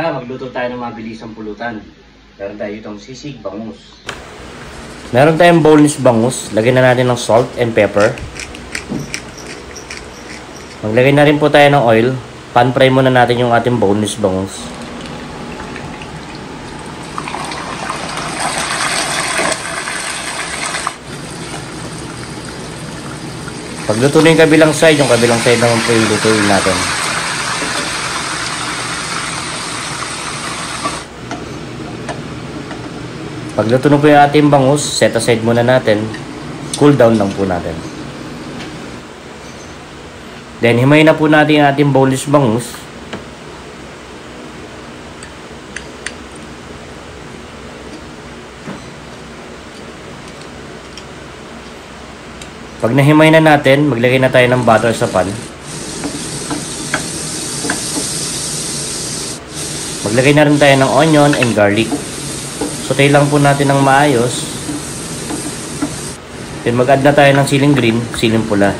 Tara, magluto tayo ng mabilisang pulutan. Meron tayo itong sisig bangus. Meron tayong boneless bangus. Lagyan na natin ng salt and pepper. Maglagay na rin po tayo ng oil. Pan-fry muna natin yung ating boneless bangus. Pagluto na yung kabilang side naman po yung lutuin natin. Pagluto na po yung ating bangus, set aside muna natin. Cool down lang po natin. Then, himayin na po natin yung ating boneless bangus. Pag nahimay na natin, maglagay na tayo ng butter sa pan. Maglagay na rin tayo ng onion and garlic. Saute lang po natin ng maayos. Then mag-add na tayo ng siling green, siling pula.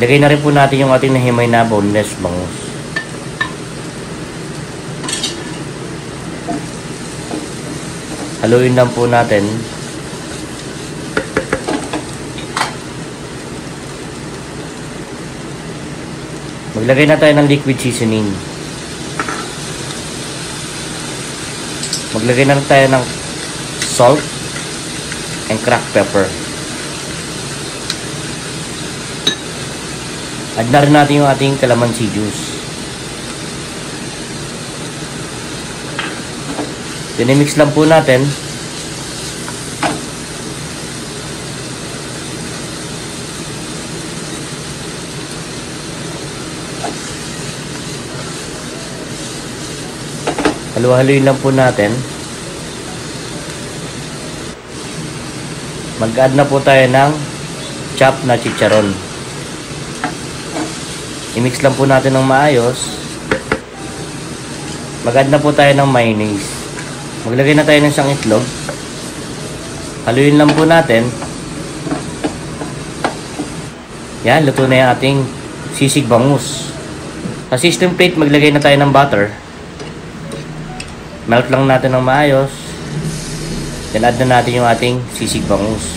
Lagay na rin po natin yung ating nahimay na boneless bangus. Haluin lang po natin. Maglagay na tayo ng liquid seasoning. Maglagay na tayo ng salt and cracked pepper. Add na rin natin yung ating calamansi juice. Dinimix lang po natin. Halu-haluin lang po natin. Mag-add na po tayo ng chop na chicharon. I-mix lang po natin ng maayos. Mag-add na po tayo ng mayonnaise. Maglagay na tayo ng isang itlog. Haluin lang po natin. Yan, luto na yung ating sisig bangus. Sa system plate, maglagay na tayo ng butter. Melt lang natin ng maayos. Then add na natin yung ating sisig bangus.